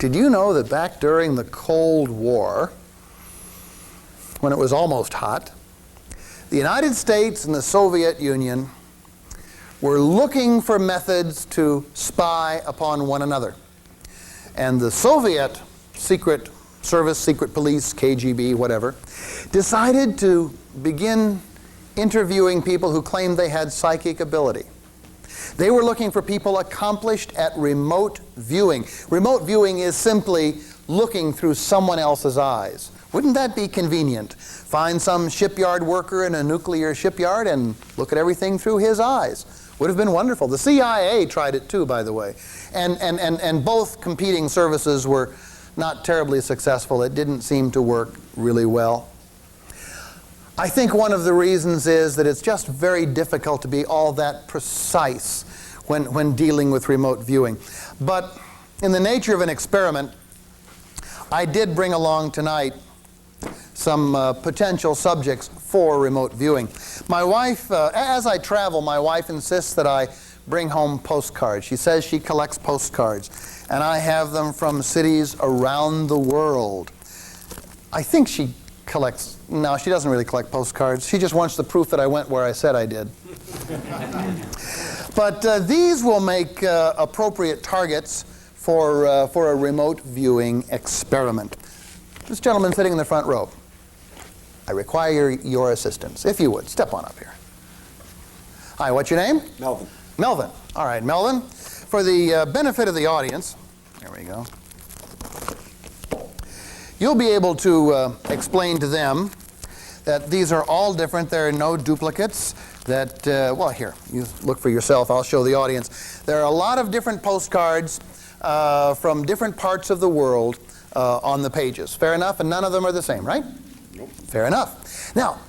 Did you know that back during the Cold War, when it was almost hot, the United States and the Soviet Union were looking for methods to spy upon one another? And the Soviet secret service, secret police, KGB, whatever, decided to begin interviewing people who claimed they had psychic ability. They were looking for people accomplished at remote viewing. Remote viewing is simply looking through someone else's eyes. Wouldn't that be convenient? Find some shipyard worker in a nuclear shipyard and look at everything through his eyes. Would have been wonderful. The CIA tried it too, by the way. And both competing services were not terribly successful. It didn't seem to work really well. I think one of the reasons is that it's just very difficult to be all that precise when dealing with remote viewing. But in the nature of an experiment, I did bring along tonight some potential subjects for remote viewing. My wife, as I travel, my wife insists that I bring home postcards. She says she collects postcards, and I have them from cities around the world. I think she collects, no, she doesn't really collect postcards. She just wants the proof that I went where I said I did. But these will make appropriate targets for a remote viewing experiment. This gentleman sitting in the front row, I require your assistance. If you would, step on up here. Hi, what's your name? Melvin. Melvin. All right, Melvin. For the benefit of the audience, there we go. You'll be able to explain to them that these are all different. There are no duplicates. That, well, here, you look for yourself. I'll show the audience. There are a lot of different postcards from different parts of the world on the pages. Fair enough? And none of them are the same, right? Nope. Fair enough. Now,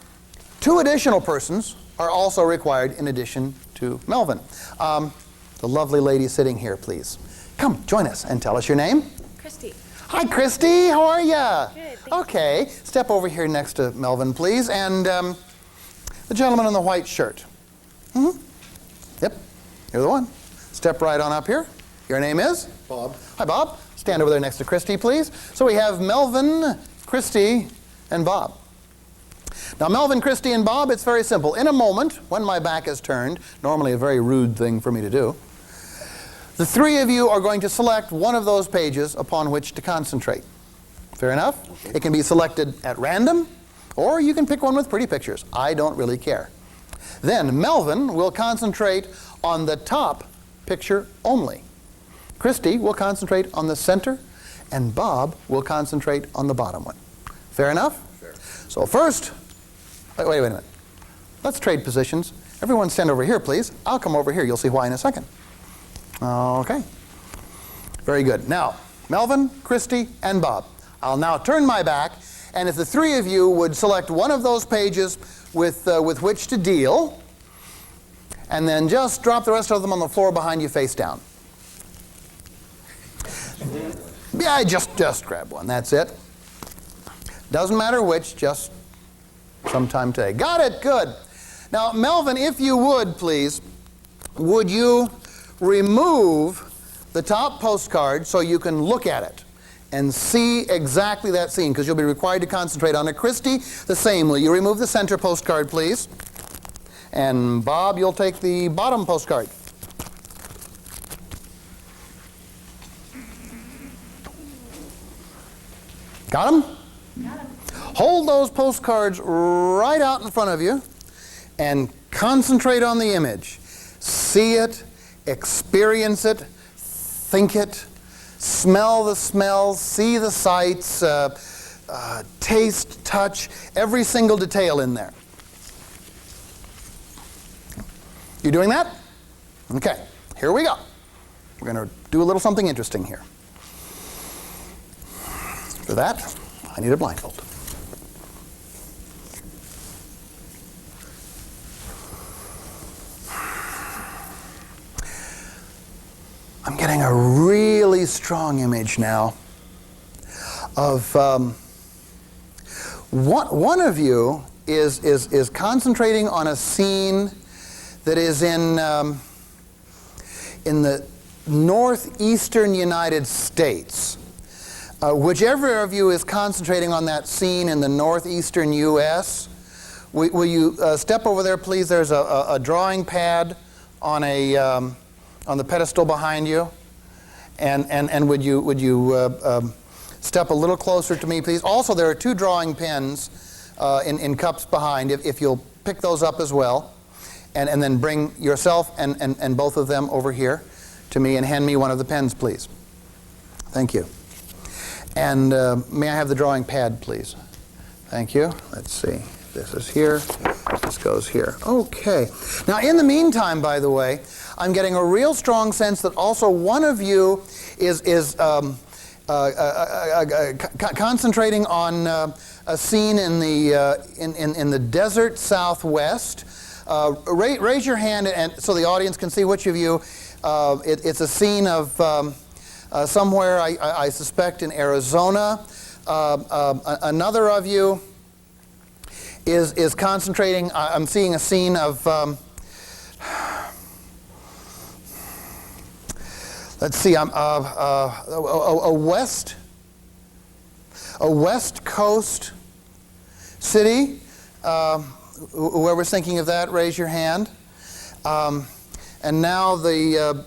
2 additional persons are also required in addition to Melvin. The lovely lady sitting here, please. Come, join us and tell us your name. Christy. Hi, Christy. How are you? Good. Okay. Step over here next to Melvin, please. And the gentleman in the white shirt. Mm-hmm. Yep. You're the one. Step right on up here. Your name is? Bob. Hi, Bob. Stand over there next to Christy, please. So we have Melvin, Christy, and Bob. Now, Melvin, Christy, and Bob, it's very simple. In a moment, when my back is turned, normally a very rude thing for me to do, the 3 of you are going to select one of those pages upon which to concentrate. Fair enough? Okay. It can be selected at random, or you can pick one with pretty pictures. I don't really care. Then Melvin will concentrate on the top picture only. Christy will concentrate on the center, and Bob will concentrate on the bottom one. Fair enough? Fair. So first, wait a minute. Let's trade positions. Everyone stand over here, please. I'll come over here. You'll see why in a second. Okay. Very good. Now, Melvin, Christy, and Bob. I'll now turn my back, and if the 3 of you would select one of those pages with which to deal, and then just drop the rest of them on the floor behind you face down. Yeah, just grab one. That's it. Doesn't matter which, just sometime today. Got it? Good. Now, Melvin, if you would, please, would you remove the top postcard so you can look at it and see exactly that scene, because you'll be required to concentrate on it. Christy, the same. Will you remove the center postcard, please? And Bob, you'll take the bottom postcard. Got them? Got him. Hold those postcards right out in front of you and concentrate on the image. See it, experience it, think it, smell the smells, see the sights, taste, touch, every single detail in there. You doing that? Okay, here we go. We're going to do a little something interesting here. For that, I need a blindfold. I'm getting a really strong image now of one of you is concentrating on a scene that is in the northeastern United States. Whichever of you is concentrating on that scene in the northeastern U.S., will you step over there, please? There's a drawing pad on the pedestal behind you, and would you step a little closer to me, please? Also, there are 2 drawing pens in cups behind. If you'll pick those up as well, and then bring yourself and both of them over here to me and hand me one of the pens, please. Thank you. And may I have the drawing pad, please? Thank you. Let's see. This is here. This goes here. Okay. Now, in the meantime, by the way, I'm getting a real strong sense that also one of you is concentrating on a scene in the desert Southwest. Raise your hand, and so the audience can see which of you. It's a scene of somewhere, I suspect, in Arizona. Another of you is concentrating. I'm seeing a scene of, let's see, a West Coast city. Whoever's thinking of that, raise your hand. And now the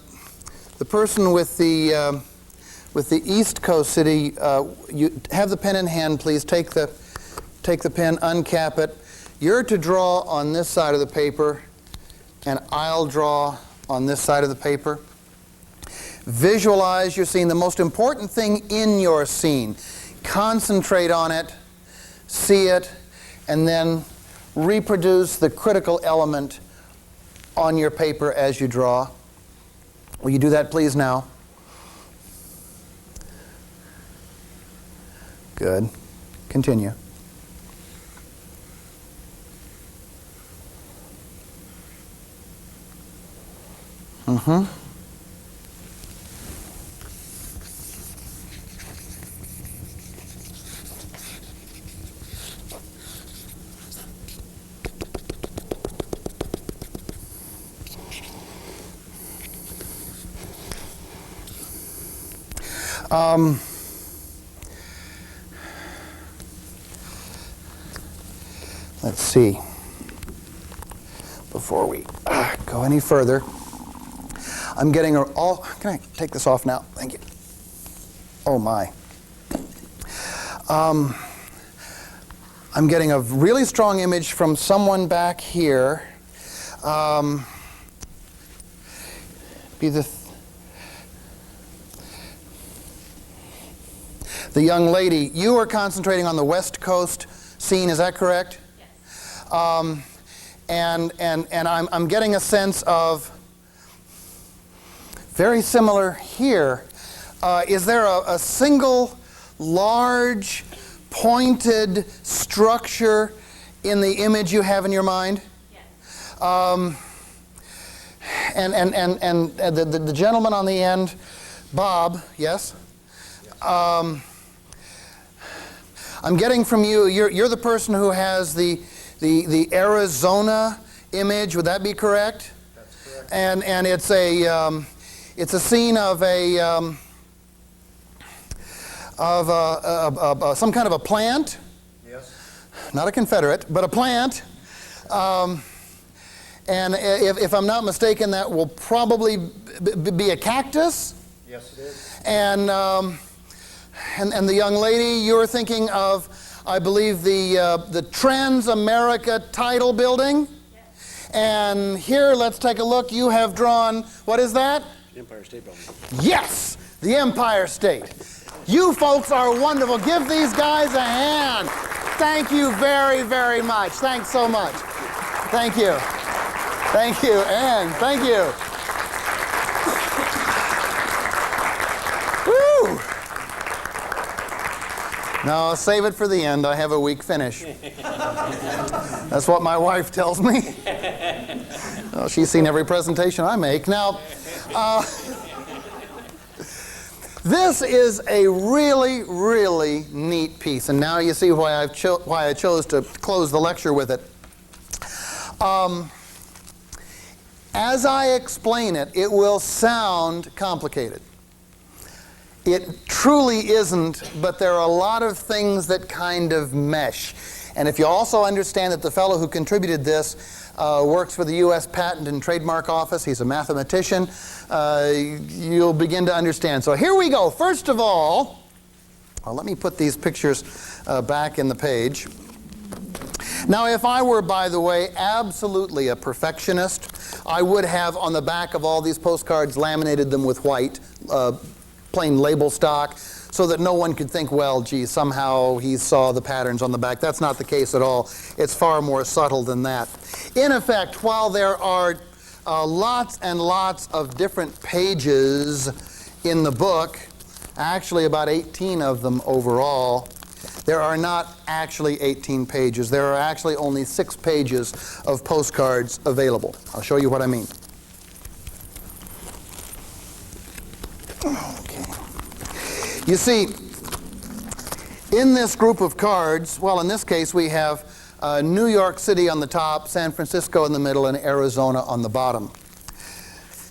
person with the East Coast city, you have the pen in hand, please. Take the pen, uncap it. You're to draw on this side of the paper, and I'll draw on this side of the paper. Visualize your scene. The most important thing in your scene. Concentrate on it, see it, and then reproduce the critical element on your paper as you draw. Will you do that, please, now? Good. Continue. Mm-hmm. Let's see. Before we go any further, I'm getting can I take this off now? Thank you. Oh my. I'm getting a really strong image from someone back here. The young lady, you are concentrating on the West Coast scene, is that correct? Yes. And I'm getting a sense of, very similar here. Is there a single large pointed structure in the image you have in your mind? Yes. And the gentleman on the end, Bob, yes? I'm getting from you, you're the person who has the Arizona image, would that be correct? That's correct. And it's a scene of some kind of a plant. Yes. Not a Confederate, but a plant. And if I'm not mistaken, that will probably be a cactus. Yes, it is. And the young lady, you're thinking of, I believe, the Trans-America Title Building. Yes. And here, let's take a look. You have drawn, what is that? The Empire State Building. Yes, the Empire State. You folks are wonderful. Give these guys a hand. Thank you very, very much. Thanks so much. Thank you. Thank you, and thank you. Woo! No, save it for the end. I have a weak finish. That's what my wife tells me. Well, she's seen every presentation I make. Now, this is a really, really neat piece, and now you see why I chose to close the lecture with it. As I explain it, it will sound complicated. It truly isn't, but there are a lot of things that kind of mesh. And if you also understand that the fellow who contributed this works for the U.S. Patent and Trademark Office, he's a mathematician, you'll begin to understand. So here we go. First of all, let me put these pictures back in the page. Now, if I were, by the way, absolutely a perfectionist, I would have on the back of all these postcards laminated them with white, plain label stock, so that no one could think, well, gee, somehow he saw the patterns on the back. That's not the case at all. It's far more subtle than that. In effect, while there are lots and lots of different pages in the book, actually about 18 of them overall, there are not actually 18 pages. There are actually only 6 pages of postcards available. I'll show you what I mean. Okay. You see, in this group of cards, well, in this case we have New York City on the top, San Francisco in the middle, and Arizona on the bottom.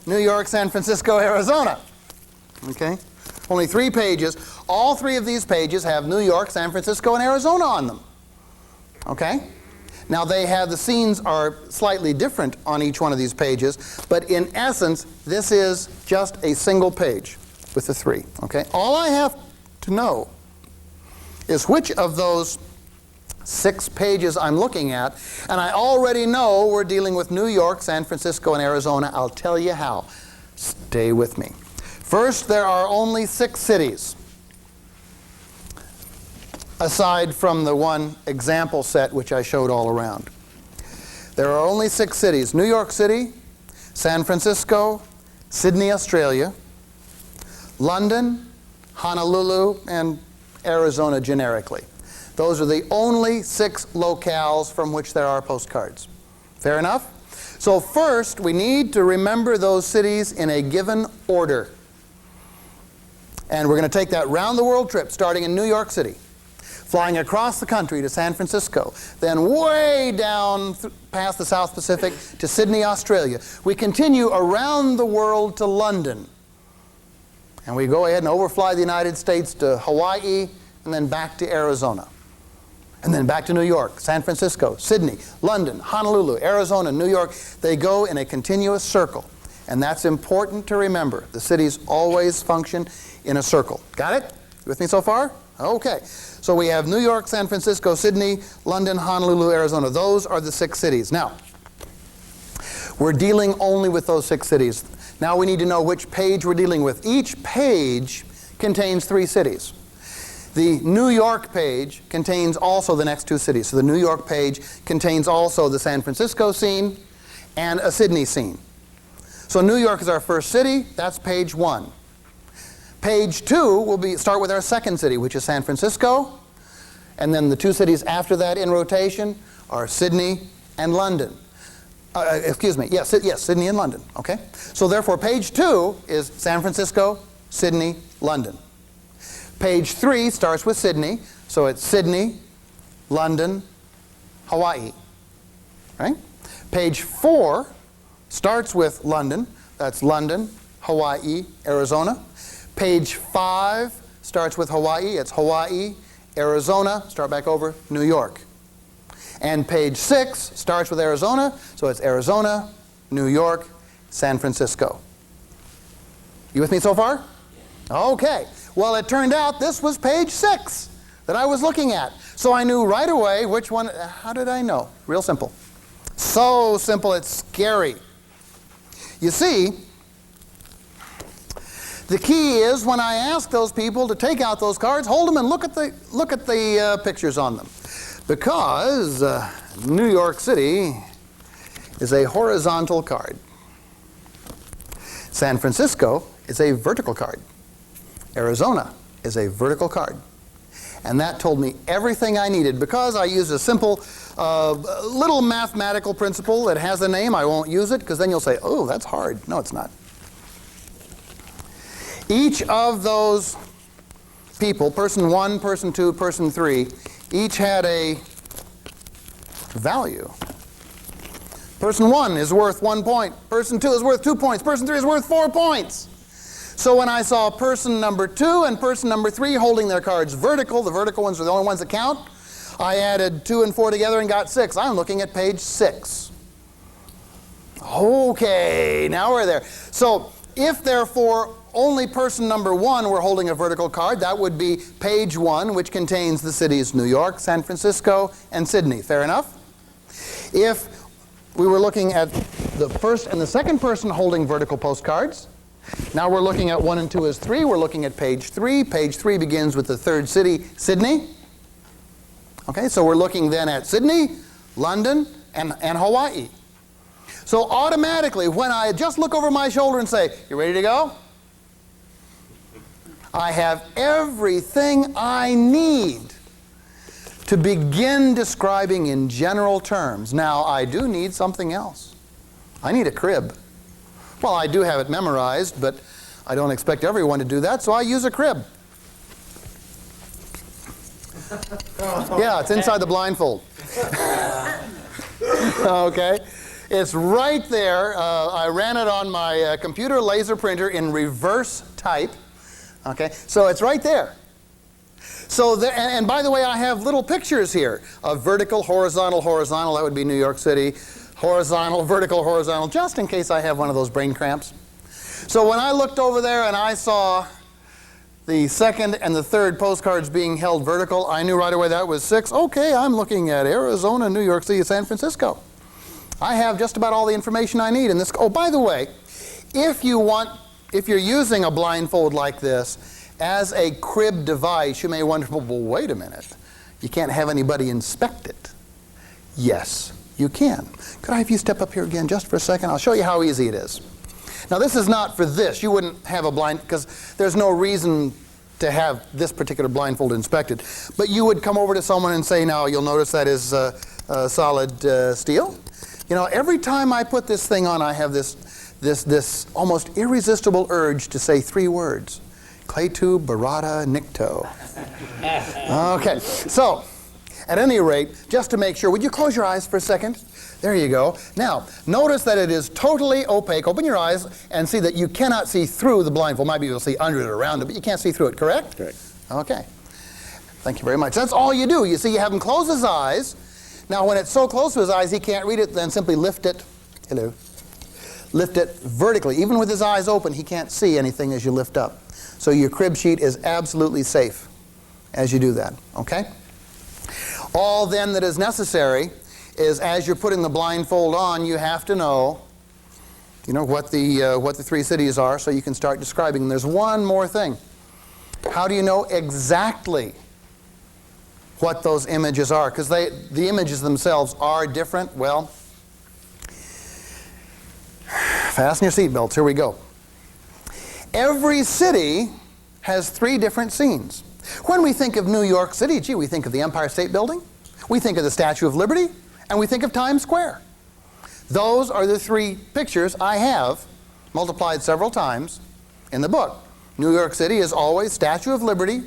New York, San Francisco, Arizona. Okay? Only 3 pages. All 3 of these pages have New York, San Francisco, and Arizona on them. Okay? Now the scenes are slightly different on each one of these pages, but in essence, this is just a single page with the 3. Okay? All I have to know is which of those 6 pages I'm looking at, and I already know we're dealing with New York, San Francisco, and Arizona. I'll tell you how. Stay with me. First, there are only 6 cities, aside from the one example set which I showed all around. There are only 6 cities: New York City, San Francisco, Sydney, Australia, London, Honolulu, and Arizona generically. Those are the only 6 locales from which there are postcards. Fair enough? So first, we need to remember those cities in a given order. And we're going to take that round-the-world trip, starting in New York City, flying across the country to San Francisco, then way down past the South Pacific to Sydney, Australia. We continue around the world to London. And we go ahead and overfly the United States to Hawaii, and then back to Arizona. And then back to New York, San Francisco, Sydney, London, Honolulu, Arizona, New York. They go in a continuous circle. And that's important to remember. The cities always function in a circle. Got it? You with me so far? Okay. So we have New York, San Francisco, Sydney, London, Honolulu, Arizona. Those are the 6 cities. Now, we're dealing only with those 6 cities. Now we need to know which page we're dealing with. Each page contains 3 cities. The New York page contains also the next 2 cities. So the New York page contains also the San Francisco scene and a Sydney scene. So New York is our first city. That's page 1. Page 2 will start with our second city, which is San Francisco. And then the 2 cities after that in rotation are Sydney and London. Yes, Sydney and London. Okay? So therefore, page 2 is San Francisco, Sydney, London. Page 3 starts with Sydney, so it's Sydney, London, Hawaii. Right? Page 4 starts with London. That's London, Hawaii, Arizona. Page 5 starts with Hawaii. It's Hawaii, Arizona. Start back over, New York. And page 6 starts with Arizona, so it's Arizona, New York, San Francisco. You with me so far? Okay. Well, it turned out this was page 6 that I was looking at. So I knew right away which one. How did I know? Real simple. So simple, it's scary. You see, the key is when I ask those people to take out those cards, hold them and look at the pictures on them. Because New York City is a horizontal card. San Francisco is a vertical card. Arizona is a vertical card. And that told me everything I needed because I used a simple little mathematical principle that has a name. I won't use it because then you'll say, oh, that's hard. No, it's not. Each of those people, person 1, person 2, person 3, each had a value. Person 1 is worth 1 point. Person 2 is worth 2 points. Person 3 is worth 4 points. So when I saw person number 2 and person number 3 holding their cards vertical, the vertical ones are the only ones that count, I added 2 and 4 together and got 6. I'm looking at page 6. Okay, now we're there. So if therefore only person number 1 were holding a vertical card, that would be page 1, which contains the cities New York, San Francisco, and Sydney. Fair enough? If we were looking at the first and the second person holding vertical postcards, now we're looking at 1 and 2 as 3. We're looking at page 3. Page 3 begins with the third city, Sydney. Okay, so we're looking then at Sydney, London, and Hawaii. So automatically, when I just look over my shoulder and say, you ready to go? I have everything I need to begin describing in general terms. Now, I do need something else. I need a crib. Well, I do have it memorized, but I don't expect everyone to do that, so I use a crib. Yeah, it's inside the blindfold. Okay. It's right there. I ran it on my computer laser printer in reverse type. Okay, so it's right there. So and by the way, I have little pictures here of vertical, horizontal, horizontal. That would be New York City. Horizontal, vertical, horizontal, just in case I have one of those brain cramps. So when I looked over there and I saw the second and the third postcards being held vertical, I knew right away that was 6. Okay, I'm looking at Arizona, New York City, San Francisco. I have just about all the information I need in this. Oh, by the way, if you're using a blindfold like this as a crib device, you may wonder, well, wait a minute. You can't have anybody inspect it. Yes, you can. Could I have you step up here again just for a second? I'll show you how easy it is. Now, this is not for this. You wouldn't have a blind, because there's no reason to have this particular blindfold inspected. But you would come over to someone and say, now, you'll notice that is solid steel. You know, every time I put this thing on, I have this almost irresistible urge to say 3 words. Claytu barada nicto. Okay, so at any rate, just to make sure, would you close your eyes for a second? There you go. Now, notice that it is totally opaque. Open your eyes and see that you cannot see through the blindfold. Maybe you'll see under it or around it, but you can't see through it, correct? Correct. Okay. Thank you very much. That's all you do. You see, you have him close his eyes. Now, when it's so close to his eyes he can't read it, then simply lift it. Hello. Lift it vertically. Even with his eyes open, he can't see anything as you lift up. So your crib sheet is absolutely safe as you do that. Okay? All then that is necessary is, as you're putting the blindfold on, you have to know, what the 3 cities are, so you can start describing them. There's one more thing. How do you know exactly what those images are? Because the images themselves are different. Well, fasten your seatbelts. Here we go. Every city has 3 different scenes. When we think of New York City, gee, we think of the Empire State Building, we think of the Statue of Liberty, and we think of Times Square. Those are the 3 pictures I have multiplied several times in the book. New York City is always Statue of Liberty,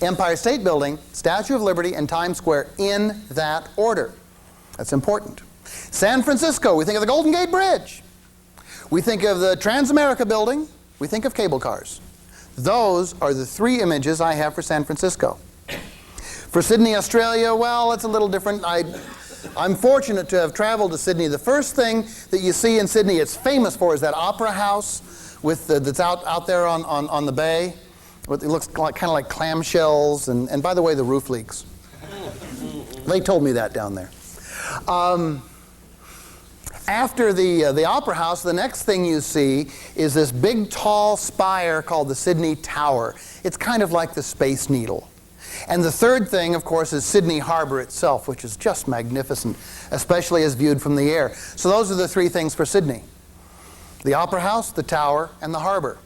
Empire State Building, Statue of Liberty, and Times Square in that order. That's important. San Francisco, we think of the Golden Gate Bridge. We think of the Transamerica Building. We think of cable cars. Those are the 3 images I have for San Francisco. For Sydney, Australia, well, it's a little different. I'm fortunate to have traveled to Sydney. The first thing that you see in Sydney it's famous for is that opera house that's out there on the bay. It looks kind of like clamshells, and by the way, the roof leaks. They told me that down there. After the opera house, the next thing you see is this big, tall spire called the Sydney Tower. It's kind of like the Space Needle. And the third thing, of course, is Sydney Harbor itself, which is just magnificent, especially as viewed from the air. So those are the 3 things for Sydney. The opera house, the tower, and the harbor.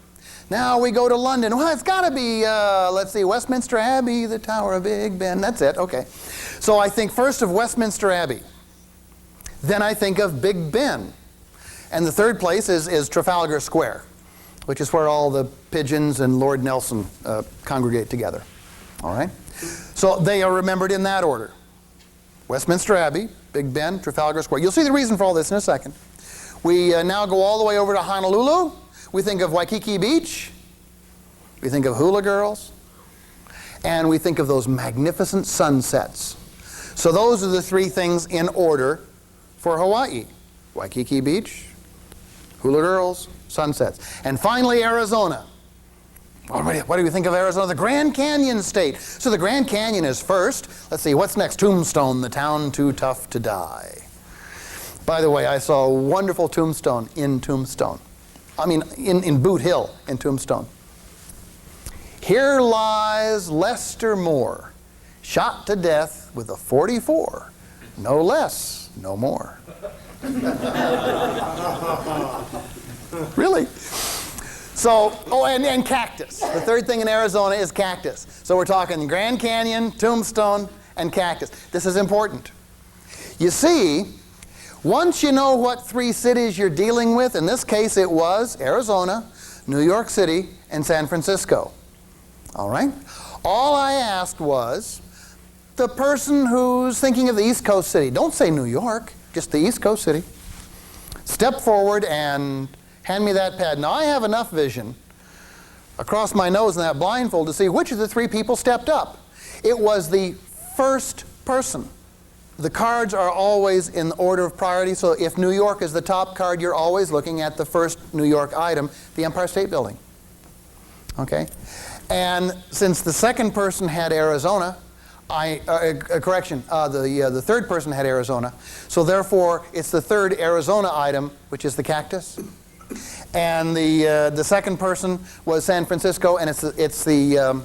Now we go to London. Well, it's got to be, let's see, Westminster Abbey, the Tower of Big Ben. That's it, okay. So I think first of Westminster Abbey. Then I think of Big Ben. And the third place is Trafalgar Square, which is where all the pigeons and Lord Nelson congregate together. All right? So they are remembered in that order. Westminster Abbey, Big Ben, Trafalgar Square. You'll see the reason for all this in a second. We now go all the way over to Honolulu. we think of Waikiki Beach, we think of hula girls, and we think of those magnificent sunsets. So those are the three things in order for Hawaii: Waikiki Beach, hula girls, sunsets. And finally, Arizona. What do we think of Arizona? The Grand Canyon state. So the Grand Canyon is first. Let's see, what's next? Tombstone, the town too tough to die. By the way, I saw a wonderful tombstone in Tombstone. I mean, in Boot Hill in Tombstone. Here lies Lester Moore, shot to death with a .44. No less, no more. Really? So, oh, and cactus. The third thing in Arizona is cactus. So we're talking Grand Canyon, Tombstone, and cactus. This is important. You see, once you know what three cities you're dealing with, in this case it was Arizona, New York City, and San Francisco. All right? All I asked was, the person who's thinking of the East Coast city, don't say New York, just the East Coast city, step forward and hand me that pad. Now I have enough vision across my nose in that blindfold to see which of the three people stepped up. It was the first person. The cards are always in order of priority, so if New York is the top card, you're always looking at the first New York item, the Empire State Building. Okay? And since the second person had Arizona, the third person had Arizona, so therefore it's the third Arizona item, which is the cactus. And the second person was San Francisco, and is that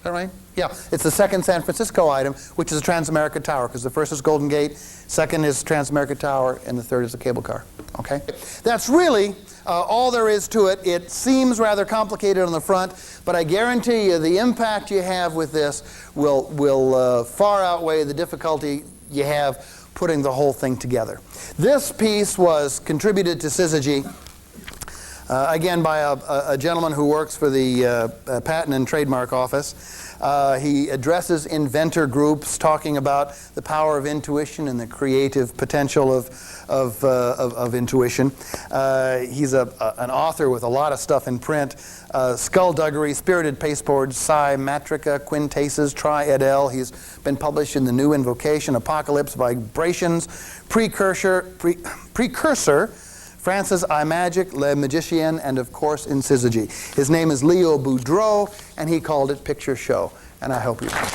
right? Yeah, it's the second San Francisco item, which is the Transamerica Tower, because the first is Golden Gate, second is Transamerica Tower, and the third is the cable car. Okay? That's really all there is to it. It seems rather complicated on the front, but I guarantee you the impact you have with this will far outweigh the difficulty you have putting the whole thing together. This piece was contributed to SYZYGY, again by a gentleman who works for the Patent and Trademark Office. He addresses inventor groups, talking about the power of intuition and the creative potential of intuition. He's an author with a lot of stuff in print. Skullduggery, Spirited Pasteboards, Psi, Matrica, Quintaces, Tri-Edel. He's been published in the New Invocation, Apocalypse, Vibrations, Precursor, Francis I. Magic, Le Magicien, and of course in SYZYGY. His name is Leo Boudreau, and he called it Picture Show. And I hope you like it.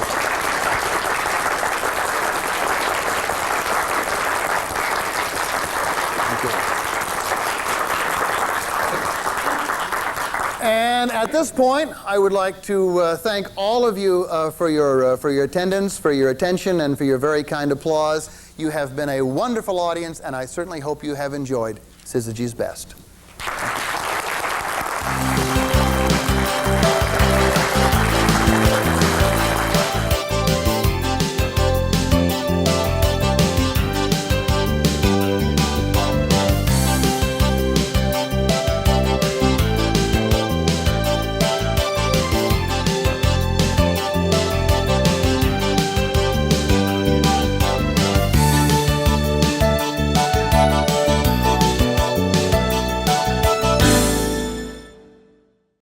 And at this point, I would like to thank all of you for your attendance, for your attention, and for your very kind applause. You have been a wonderful audience, and I certainly hope you have enjoyed SYZYGY's best.